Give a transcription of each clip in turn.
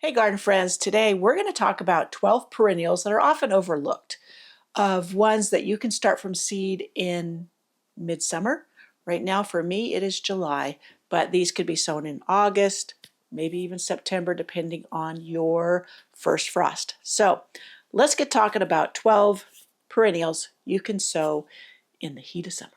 Hey garden friends, today we're going to talk about 12 perennials that are often overlooked, of ones that you can start from seed in midsummer. Right now for me it is July, but these could be sown in August, maybe even September, depending on your first frost. So let's get talking about 12 perennials you can sow in the heat of summer.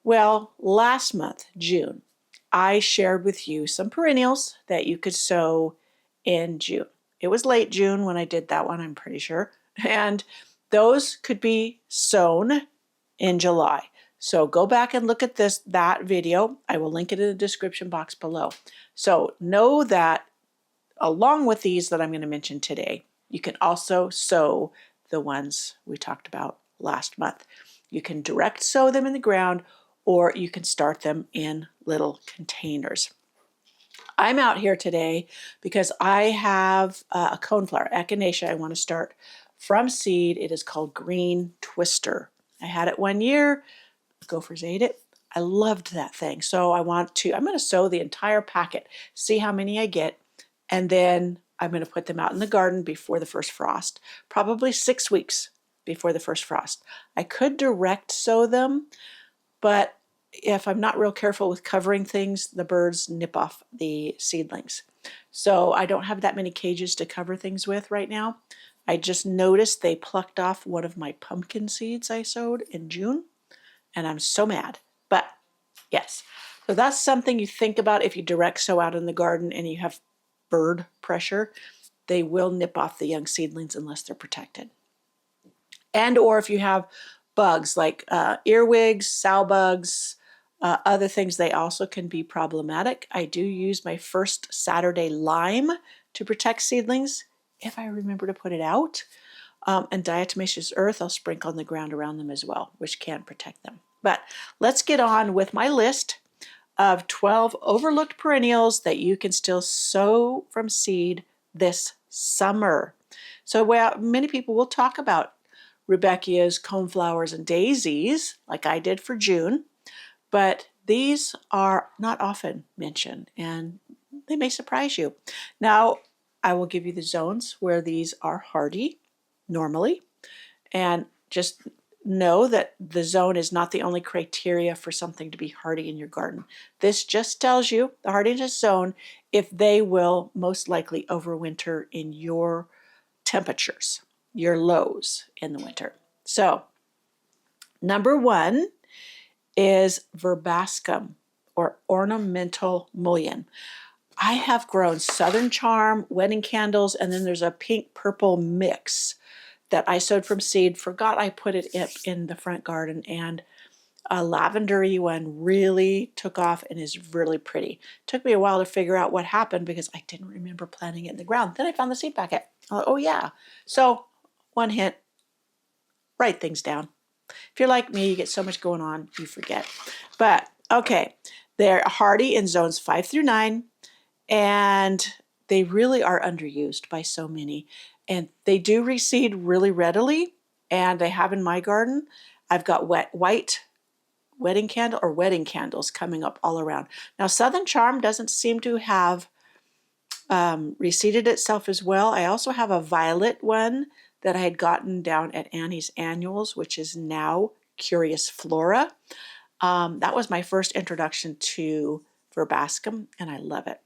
Well, last month, June, I shared with you some perennials that you could sow in June. It was late June when I did that one, I'm pretty sure. And those could be sown in July. So go back and look at that video. I will link it in the description box below. So know that along with these that I'm going to mention today, you can also sow the ones we talked about last month. You can direct sow them in the ground, or you can start them in little containers. I'm out here today because I have a coneflower, Echinacea, I want to start from seed. It is called Green Twister. I had it 1 year. Gophers ate it. I loved that thing. So I'm going to sow the entire packet, see how many I get, and then I'm going to put them out in the garden before the first frost, probably 6 weeks before the first frost. I could direct sow them, but if I'm not real careful with covering things, the birds nip off the seedlings. So I don't have that many cages to cover things with right now. I just noticed they plucked off one of my pumpkin seeds I sowed in June, and I'm so mad. But yes, so that's something you think about if you direct sow out in the garden and you have bird pressure. They will nip off the young seedlings unless they're protected. And or if you have bugs like earwigs, sow bugs, other things, they also can be problematic. I do use my first Saturday lime to protect seedlings if I remember to put it out. And diatomaceous earth I'll sprinkle on the ground around them as well, which can protect them. But let's get on with my list of 12 overlooked perennials that you can still sow from seed this summer. So many people will talk about rudbeckias, coneflowers, and daisies, like I did for June, but these are not often mentioned, and they may surprise you. Now, I will give you the zones where these are hardy normally, and just know that the zone is not the only criteria for something to be hardy in your garden. This just tells you the hardiness zone if they will most likely overwinter in your temperatures, your lows in the winter. So, number 1 is Verbascum, or ornamental mullein. I have grown Southern Charm, wedding candles, and then there's a pink-purple mix that I sowed from seed. Forgot I put it in the front garden, and a lavendery one really took off and is really pretty. Took me a while to figure out what happened because I didn't remember planting it in the ground. Then I found the seed packet. Oh yeah. So one hint, write things down. If you're like me, you get so much going on, you forget. But okay, they're hardy in zones 5 through 9, and they really are underused by so many. And they do reseed really readily, and they have in my garden. I've got white wedding candles coming up all around. Now, Southern Charm doesn't seem to have reseeded itself as well. I also have a violet one that I had gotten down at Annie's Annuals, which is now Curious Flora. That was my first introduction to Verbascum, and I love it.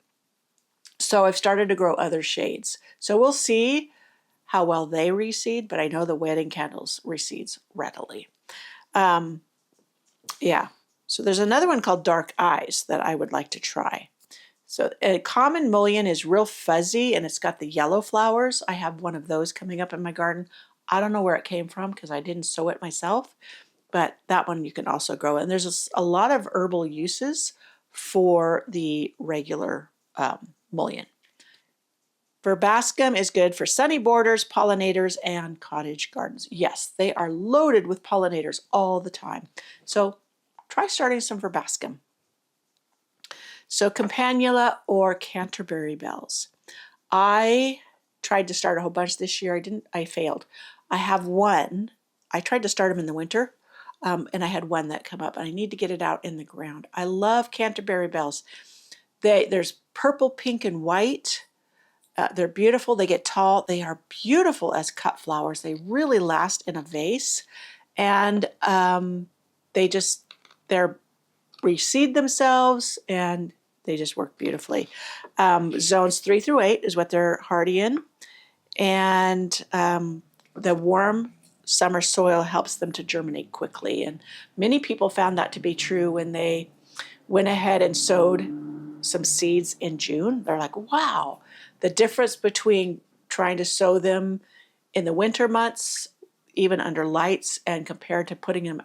So I've started to grow other shades. So we'll see how well they reseed, but I know the wedding candles reseeds readily. Yeah, so there's another one called Dark Eyes that I would like to try. So a common mullein is real fuzzy and it's got the yellow flowers. I have one of those coming up in my garden. I don't know where it came from because I didn't sow it myself, but that one you can also grow. And there's a lot of herbal uses for the regular mullein. Verbascum is good for sunny borders, pollinators, and cottage gardens. Yes, they are loaded with pollinators all the time. So try starting some Verbascum. So Campanula or Canterbury Bells. I tried to start a whole bunch this year. I failed. I have one. I tried to start them in the winter, and I had one that come up, and I need to get it out in the ground. I love Canterbury Bells. There's purple, pink, and white. They're beautiful. They get tall. They are beautiful as cut flowers. They really last in a vase, and they're reseed themselves, and they just work beautifully. Zones 3 through 8 is what they're hardy in, and the warm summer soil helps them to germinate quickly. And many people found that to be true when they went ahead and sowed some seeds in June. They're like, wow, the difference between trying to sow them in the winter months, even under lights, and compared to putting them,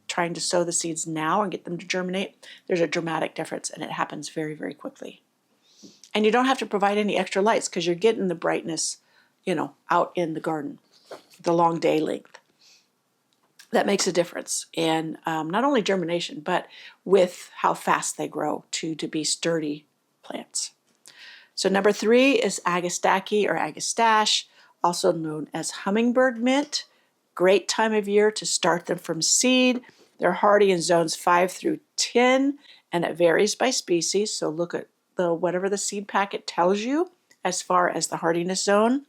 trying to sow the seeds now and get them to germinate, there's a dramatic difference, and it happens very, very quickly. And you don't have to provide any extra lights because you're getting the brightness, out in the garden, the long day length. That makes a difference in not only germination, but with how fast they grow to be sturdy plants. So number 3 is Agastache or Agastache, also known as hummingbird mint. Great time of year to start them from seed. They're hardy in zones 5 through 10, and it varies by species. So look at whatever the seed packet tells you as far as the hardiness zone.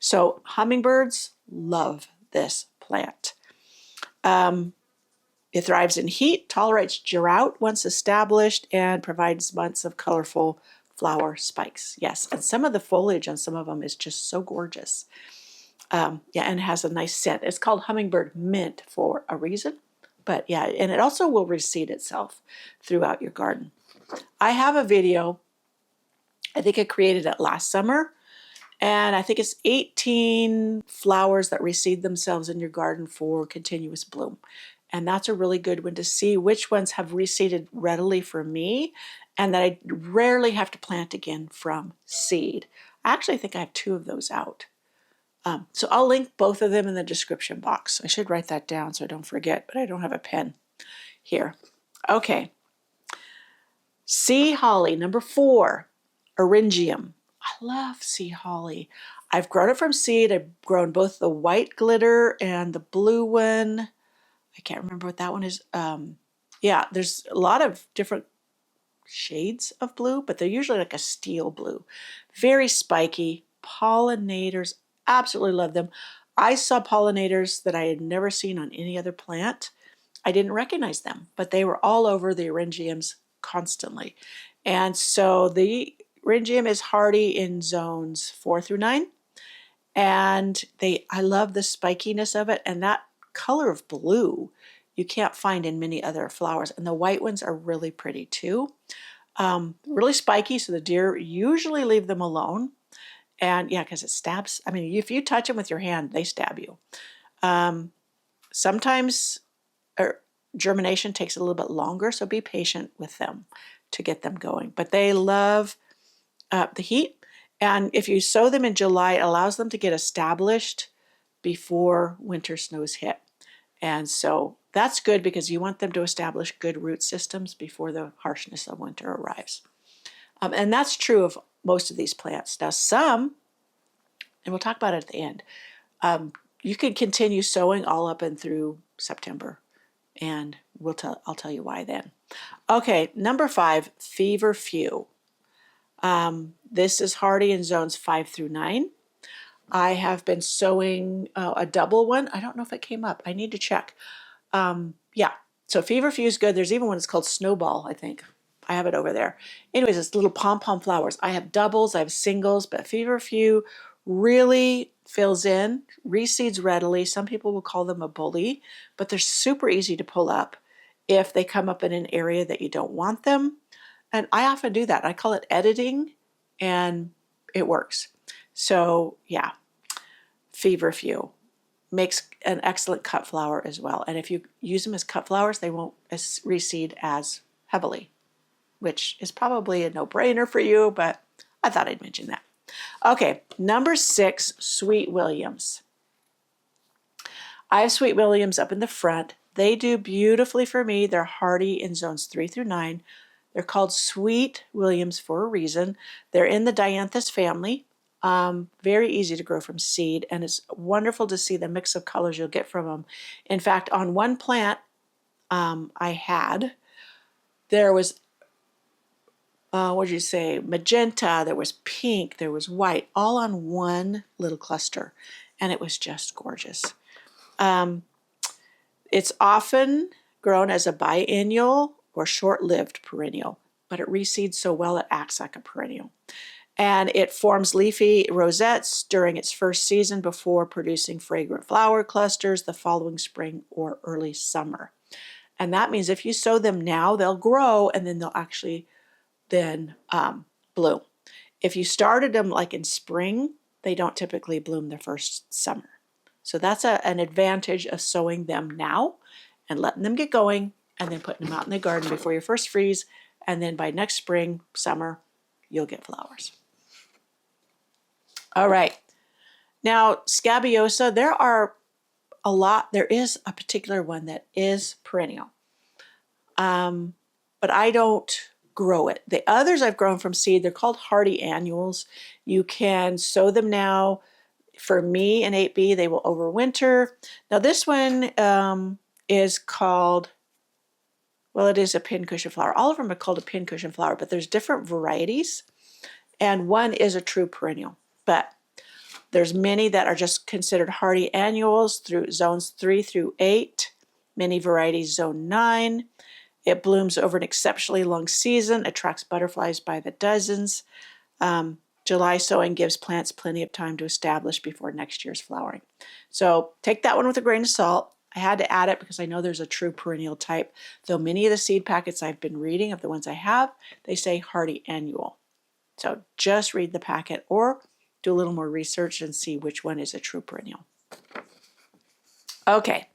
So hummingbirds love this plant. It thrives in heat, tolerates drought once established, and provides months of colorful flower spikes. Yes, and some of the foliage on some of them is just so gorgeous. And has a nice scent. It's called hummingbird mint for a reason. But yeah, and it also will reseed itself throughout your garden. I have a video, I think I created it last summer, and I think it's 18 flowers that reseed themselves in your garden for continuous bloom. And that's a really good one to see which ones have reseeded readily for me, and that I rarely have to plant again from seed. I actually think I have 2 of those out. So I'll link both of them in the description box. I should write that down so I don't forget, but I don't have a pen here. Okay. Sea holly, number 4, Eryngium. I love sea holly. I've grown it from seed. I've grown both the white glitter and the blue one. I can't remember what that one is. There's a lot of different shades of blue, but they're usually like a steel blue. Very spiky. Pollinators, absolutely love them. I saw pollinators that I had never seen on any other plant. I didn't recognize them, but they were all over the Eryngiums constantly. And so the Eryngium is hardy in zones 4 through 9. And I love the spikiness of it, and that color of blue you can't find in many other flowers. And the white ones are really pretty too. Really spiky, so the deer usually leave them alone. And yeah, because it stabs. I mean, if you touch them with your hand, they stab you. Sometimes germination takes a little bit longer, so be patient with them to get them going. But they love the heat. And if you sow them in July, it allows them to get established before winter snows hit. And so that's good because you want them to establish good root systems before the harshness of winter arrives. And that's true of most of these plants. Now some, and we'll talk about it at the end, you can continue sowing all up and through September, and I'll tell you why then. Okay, number 5, Feverfew. This is hardy in zones 5 through 9. I have been sowing a double one. I don't know if it came up. I need to check. So Feverfew is good. There's even one that's called Snowball, I think. I have it over there. Anyways, it's little pom-pom flowers. I have doubles, I have singles, but Feverfew really fills in, reseeds readily. Some people will call them a bully, but they're super easy to pull up if they come up in an area that you don't want them. And I often do that. I call it editing, and it works. So yeah, Feverfew makes an excellent cut flower as well. And if you use them as cut flowers, they won't reseed as heavily, which is probably a no-brainer for you, but I thought I'd mention that. Okay, number 6, Sweet Williams. I have Sweet Williams up in the front. They do beautifully for me. They're hardy in zones 3 through 9. They're called Sweet Williams for a reason. They're in the Dianthus family. Very easy to grow from seed, and it's wonderful to see the mix of colors you'll get from them. In fact, on one plant there was, what did you say, magenta, there was pink, there was white, all on one little cluster, and it was just gorgeous. It's often grown as a biennial or short-lived perennial, but it reseeds so well it acts like a perennial. And it forms leafy rosettes during its first season before producing fragrant flower clusters the following spring or early summer. And that means if you sow them now, they'll grow and then they'll actually bloom. If you started them like in spring, they don't typically bloom the first summer. So that's an advantage of sowing them now and letting them get going and then putting them out in the garden before your first freeze. And then by next spring, summer, you'll get flowers. All right. Now, Scabiosa, there is a particular one that is perennial. But I don't grow it. The others I've grown from seed, they're called hardy annuals. You can sow them now. For me in 8B, they will overwinter. Now this one is called, well, it is a pincushion flower. All of them are called a pincushion flower, but there's different varieties. And one is a true perennial. But there's many that are just considered hardy annuals through zones 3 through 8. Many varieties zone 9. It blooms over an exceptionally long season, attracts butterflies by the dozens. July sowing gives plants plenty of time to establish before next year's flowering. So take that one with a grain of salt. I had to add it because I know there's a true perennial type, though many of the seed packets I've been reading of the ones I have, they say hardy annual. So just read the packet or do a little more research and see which one is a true perennial. Okay,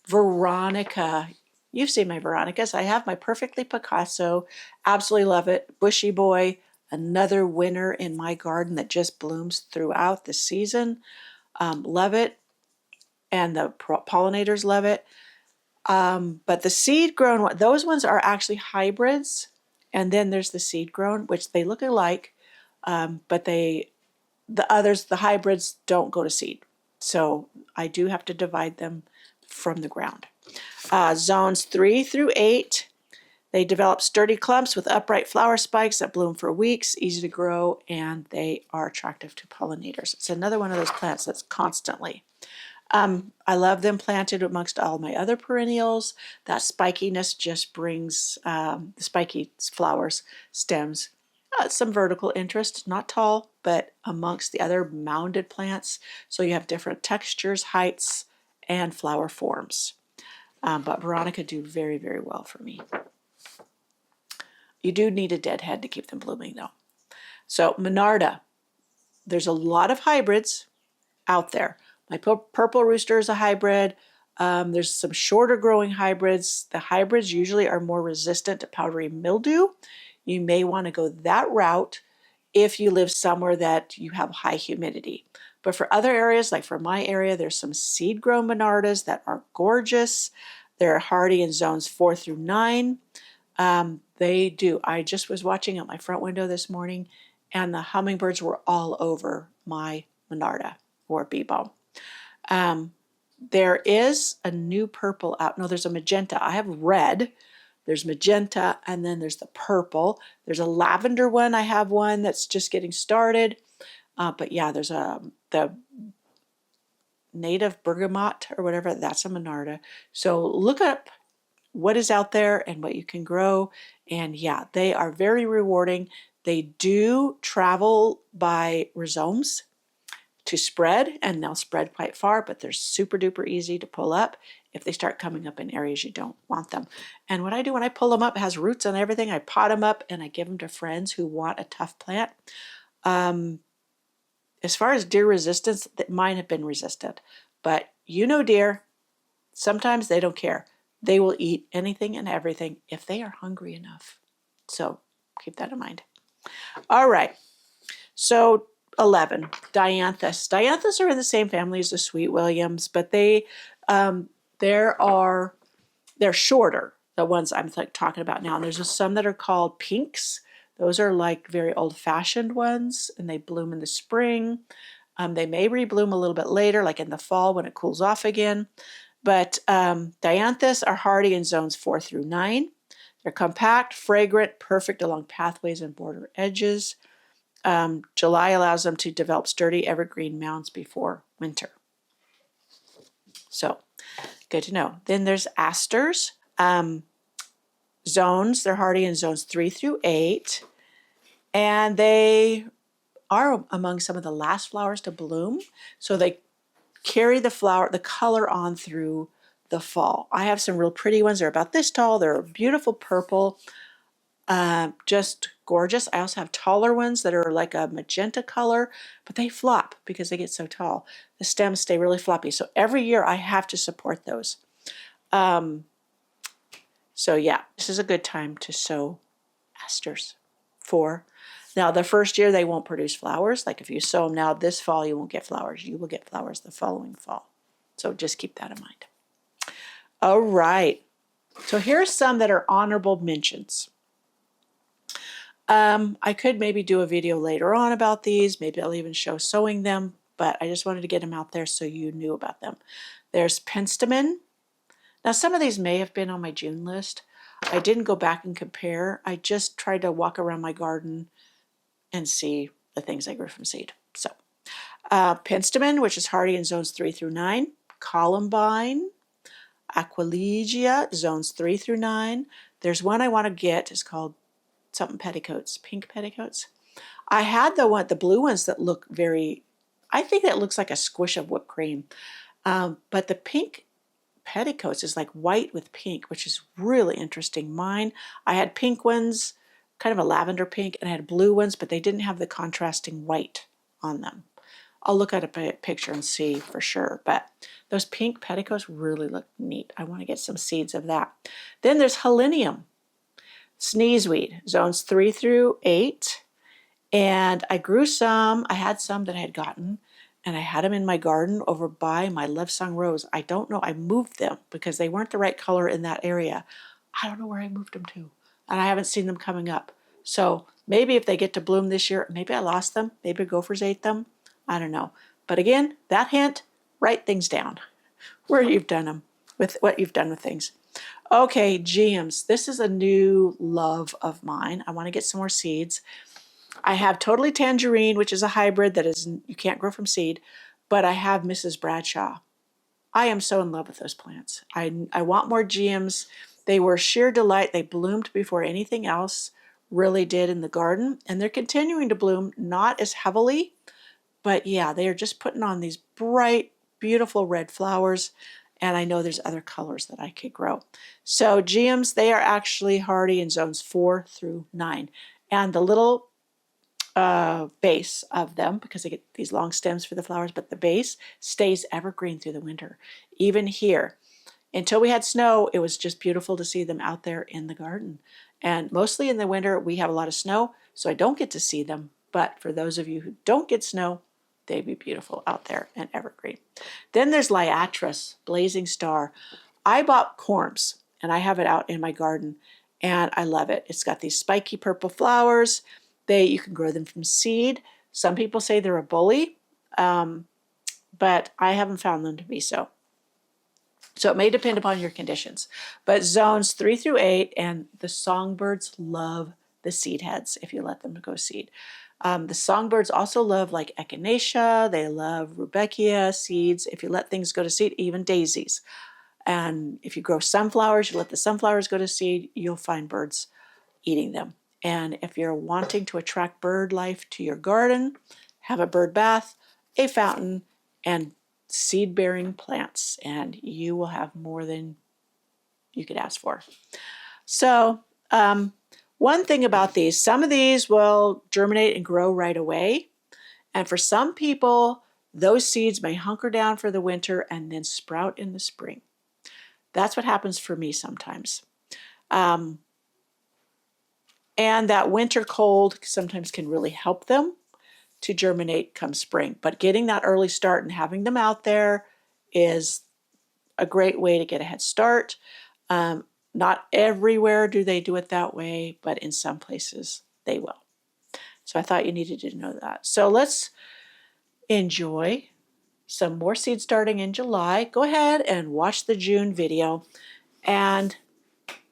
Veronica. You've seen my Veronicas. I have my Perfectly Picasso. Absolutely love it. Bushy boy. Another winner in my garden that just blooms throughout the season. Love it. And the pollinators love it. But the seed grown, those ones are actually hybrids. And then there's the seed grown, which they look alike. But the hybrids don't go to seed. So I do have to divide them from the ground. Zones 3 through 8. They develop sturdy clumps with upright flower spikes that bloom for weeks, easy to grow, and they are attractive to pollinators. It's another one of those plants that's constantly. I love them planted amongst all my other perennials. That spikiness just brings the spiky flowers, stems, some vertical interest, not tall, but amongst the other mounded plants. So you have different textures, heights, and flower forms. But Veronica do very, very well for me. You do need a deadhead to keep them blooming though. So Monarda, there's a lot of hybrids out there. My purple rooster is a hybrid. There's some shorter growing hybrids. The hybrids usually are more resistant to powdery mildew. You may want to go that route if you live somewhere that you have high humidity. But for other areas, like for my area, there's some seed-grown Monardas that are gorgeous. They're hardy in zones 4 through 9. They do. I just was watching out my front window this morning, and the hummingbirds were all over my Monarda or bee-balm. There is a new purple out. No, there's a magenta. I have red. There's magenta, and then there's the purple. There's a lavender one. I have one that's just getting started. But yeah, there's the native bergamot or whatever. That's a Monarda. So look up what is out there and what you can grow. And yeah, they are very rewarding. They do travel by rhizomes to spread, and they'll spread quite far, but they're super duper easy to pull up if they start coming up in areas you don't want them. And what I do when I pull them up, it has roots and everything. I pot them up and I give them to friends who want a tough plant. As far as deer resistance, mine have been resistant. But you know deer, sometimes they don't care. They will eat anything and everything if they are hungry enough. So keep that in mind. All right. So 11, Dianthus. Dianthus are in the same family as the Sweet Williams, but they're shorter, the ones I'm talking about now. And there's some that are called pinks Those are like very old-fashioned ones, and they bloom in the spring. They may rebloom a little bit later, like in the fall when it cools off again. But Dianthus are hardy in zones 4 through 9. They're compact, fragrant, perfect along pathways and border edges. July allows them to develop sturdy evergreen mounds before winter. So, good to know. Then there's asters. Zones, they're hardy in zones 3 through 8. And they are among some of the last flowers to bloom. So they carry the color on through the fall. I have some real pretty ones. They're about this tall. They're a beautiful purple. Just gorgeous. I also have taller ones that are like a magenta color, but they flop because they get so tall. The stems stay really floppy. So every year I have to support those. So yeah, this is a good time to sow asters for. Now the first year they won't produce flowers. Like if you sow them now this fall, you won't get flowers. You will get flowers the following fall. So just keep that in mind. All right. So here's some that are honorable mentions. I could maybe do a video later on about these. Maybe I'll even show sowing them, but I just wanted to get them out there so you knew about them. There's penstemon. Now some of these may have been on my June list. I didn't go back and compare. I just tried to walk around my garden and see the things I grew from seed. So penstemon, which is hardy in zones 3 through 9. Columbine, Aquilegia, zones 3 through 9. There's one I want to get. It's called something petticoats, pink petticoats. I had the blue ones that look very, I think that looks like a squish of whipped cream. But the pink petticoats is like white with pink, which is really interesting. Mine, I had pink ones, kind of a lavender pink, and I had blue ones, but they didn't have the contrasting white on them. I'll look at a picture and see for sure, but those pink petticoats really look neat. I want to get some seeds of that. Then there's Helenium, sneezeweed, zones 3 through 8. And I grew some. I had some that I had gotten, and I had them in my garden over by my Love Song Rose. I don't know. I moved them because they weren't the right color in that area. I don't know where I moved them to, and I haven't seen them coming up. So maybe if they get to bloom this year, maybe I lost them. Maybe gophers ate them. I don't know. But again, that hint, write things down where you've done them, with what you've done with things. Okay, geums. This is a new love of mine. I want to get some more seeds. I have Totally Tangerine, which is a hybrid that is you can't grow from seed, but I have Mrs. Bradshaw. I am so in love with those plants. I want more geums. They were sheer delight. They bloomed before anything else really did in the garden, and they're continuing to bloom, not as heavily, but yeah, they are just putting on these bright, beautiful red flowers, and I know there's other colors that I could grow. So geums, they are actually hardy in zones 4 through 9, and the little base of them, because they get these long stems for the flowers, but the base stays evergreen through the winter. Even here, until we had snow, it was just beautiful to see them out there in the garden. And mostly in the winter, we have a lot of snow, so I don't get to see them. But for those of you who don't get snow, they'd be beautiful out there and evergreen. Then there's Liatris, Blazing Star. I bought corms, and I have it out in my garden, and I love it. It's got these spiky purple flowers. You can grow them from seed. Some people say they're a bully, but I haven't found them to be so. So it may depend upon your conditions. But zones 3 through 8, and the songbirds love the seed heads if you let them go seed. The songbirds also love like echinacea. They love rudbeckia seeds. If you let things go to seed, even daisies. And if you grow sunflowers, you let the sunflowers go to seed, you'll find birds eating them. And if you're wanting to attract bird life to your garden, have a bird bath, a fountain, and seed-bearing plants, and you will have more than you could ask for. So one thing about these, some of these will germinate and grow right away. And for some people, those seeds may hunker down for the winter and then sprout in the spring. That's what happens for me sometimes. And that winter cold sometimes can really help them to germinate come spring. But getting that early start and having them out there is a great way to get a head start. Not everywhere do they do it that way, but in some places they will. So I thought you needed to know that. So let's enjoy some more seed starting in July. Go ahead and watch the June video and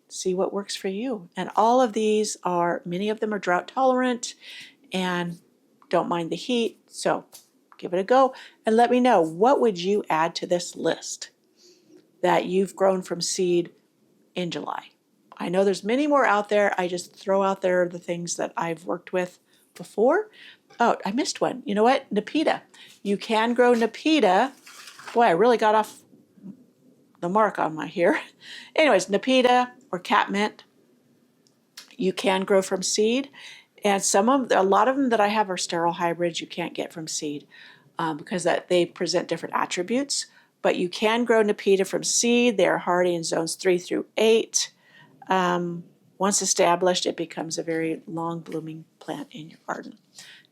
see what works for you. And all of these are, many of them are drought tolerant and don't mind the heat. So give it a go and let me know, what would you add to this list that you've grown from seed in July? I know there's many more out there. I just throw out there the things that I've worked with before. Oh, I missed one. You know what? Nepeta. You can grow Nepeta. Boy, I really got off the mark on my here. Anyways, Nepeta or catmint, you can grow from seed. And a lot of them that I have are sterile hybrids you can't get from seed because they present different attributes. But you can grow Nepeta from seed. They are hardy in zones 3 through 8. Once established, it becomes a very long blooming plant in your garden.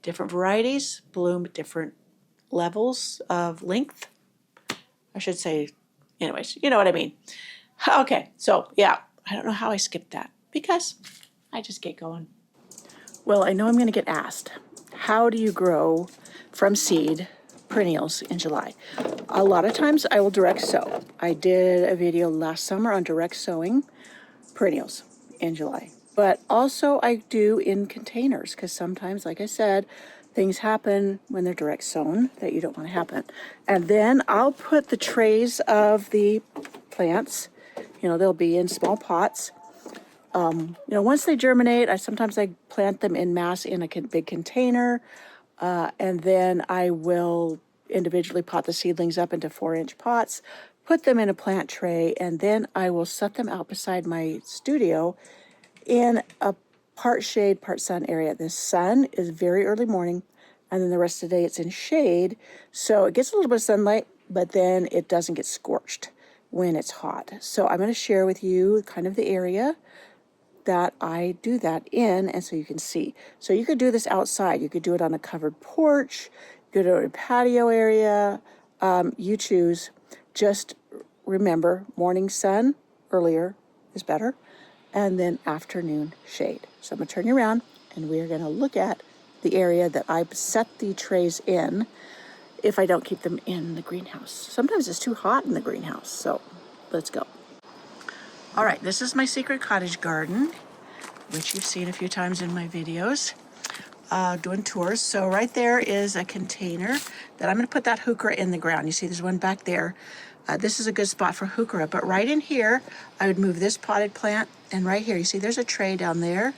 Different varieties bloom at different levels of length. I should say, anyways, you know what I mean. Okay, so yeah, I don't know how I skipped that because I just get going. Well, I know I'm going to get asked, how do you grow from seed perennials in July? A lot of times I will direct sow. I did a video last summer on direct sowing perennials in July, but also I do in containers because sometimes, like I said, things happen when they're direct sown that you don't want to happen. And then I'll put the trays of the plants, they'll be in small pots. Once they germinate, sometimes I plant them in mass in a big container, and then I will individually pot the seedlings up into 4-inch pots, put them in a plant tray, and then I will set them out beside my studio in a part shade, part sun area. The sun is very early morning, and then the rest of the day it's in shade, so it gets a little bit of sunlight, but then it doesn't get scorched when it's hot. So I'm going to share with you kind of the area that I do that in, and so you can see. So you could do this outside. You could do it on a covered porch, you could do it in a patio area. You choose. Just remember, morning sun earlier is better, and then afternoon shade. So I'm going to turn you around, and we're going to look at the area that I set the trays in if I don't keep them in the greenhouse. Sometimes it's too hot in the greenhouse, so let's go. All right, this is my secret cottage garden, which you've seen a few times in my videos, doing tours. So right there is a container that I'm going to put that heuchera in the ground. You see there's one back there. This is a good spot for heuchera, but right in here, I would move this potted plant, and right here, you see there's a tray down there.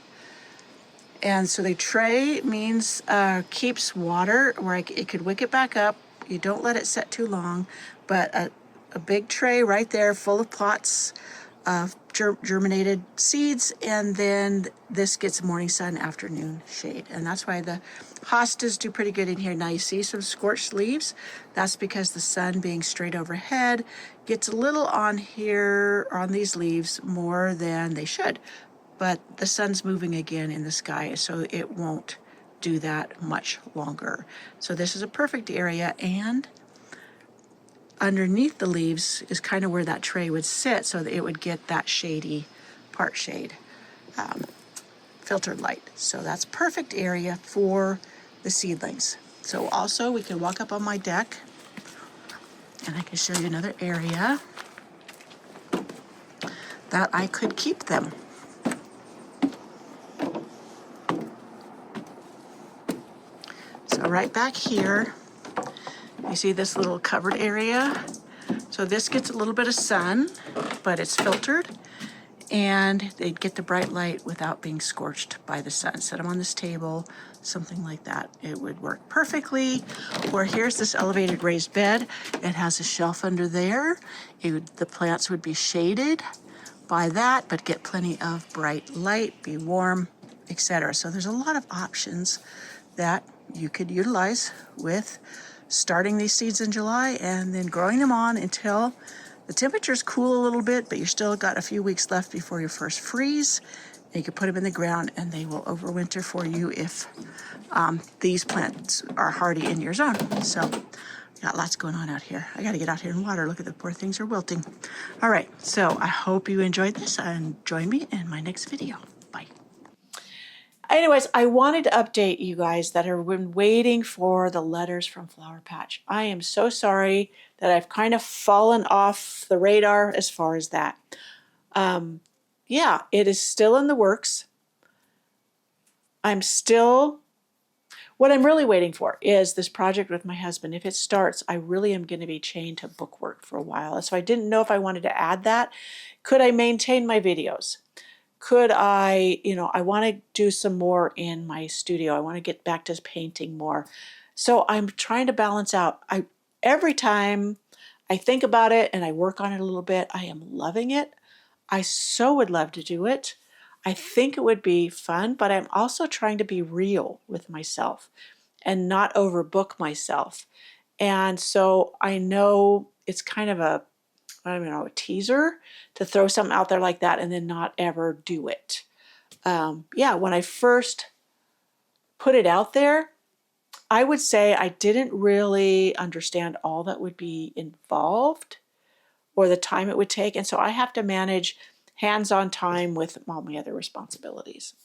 And so the tray means keeps water where it could wick it back up. You don't let it set too long, but a big tray right there full of pots of germinated seeds, and then this gets morning sun, afternoon shade. And that's why the hostas do pretty good in here. Now you see some scorched leaves. That's because the sun being straight overhead gets a little on here, on these leaves, more than they should. But the sun's moving again in the sky, so it won't do that much longer. So this is a perfect area, and underneath the leaves is kind of where that tray would sit, so that it would get that shady, part shade, filtered light. So that's perfect area for the seedlings. So also we can walk up on my deck, and I can show you another area that I could keep them. So right back here, you see this little covered area. So this gets a little bit of sun, but it's filtered, and they'd get the bright light without being scorched by the sun. Set them on this table, something like that. It would work perfectly. Or here's this elevated raised bed. It has a shelf under there. The plants would be shaded by that, but get plenty of bright light, be warm, etc. So there's a lot of options that you could utilize with starting these seeds in July and then growing them on until the temperatures cool a little bit, but you still got a few weeks left before your first freeze. And you can put them in the ground and they will overwinter for you if these plants are hardy in your zone. So got lots going on out here. I got to get out here and water. Look at the poor things are wilting. All right, so I hope you enjoyed this and join me in my next video. Bye. Anyways, I wanted to update you guys that have been waiting for the letters from Flower Patch. I am so sorry that I've kind of fallen off the radar as far as that. Yeah, it is still in the works. What I'm really waiting for is this project with my husband. If it starts, I really am going to be chained to bookwork for a while. So I didn't know if I wanted to add that. Could I maintain my videos? Could I, I want to do some more in my studio. I want to get back to painting more. So I'm trying to balance out. Every time I think about it and I work on it a little bit, I am loving it. I so would love to do it. I think it would be fun, but I'm also trying to be real with myself and not overbook myself. And so I know it's kind of a teaser to throw something out there like that and then not ever do it. Yeah, when I first put it out there, I would say I didn't really understand all that would be involved or the time it would take. And so I have to manage hands-on time with all my other responsibilities.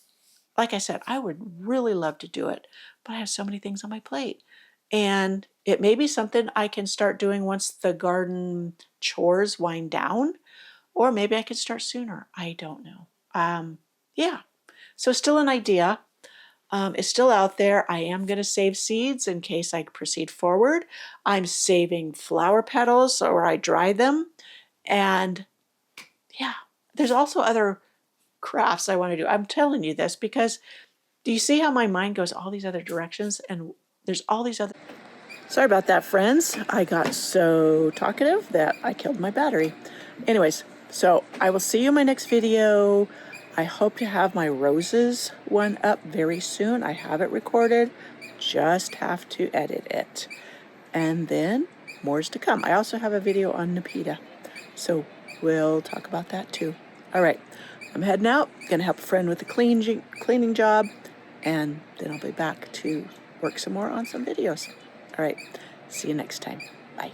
Like I said, I would really love to do it, but I have so many things on my plate. And it may be something I can start doing once the garden chores wind down, or maybe I could start sooner. I don't know. Yeah, so still an idea. It's still out there. I am going to save seeds in case I proceed forward. I'm saving flower petals or I dry them. And yeah, there's also other crafts I want to do. I'm telling you this because do you see how my mind goes all these other directions and there's all these other... Sorry about that, friends. I got so talkative that I killed my battery. Anyways, so I will see you in my next video. I hope to have my roses one up very soon. I have it recorded, just have to edit it. And then more's to come. I also have a video on Nepeta, so we'll talk about that too. All right, I'm heading out. Gonna help a friend with the cleaning job, and then I'll be back to work some more on some videos. All right, see you next time. Bye.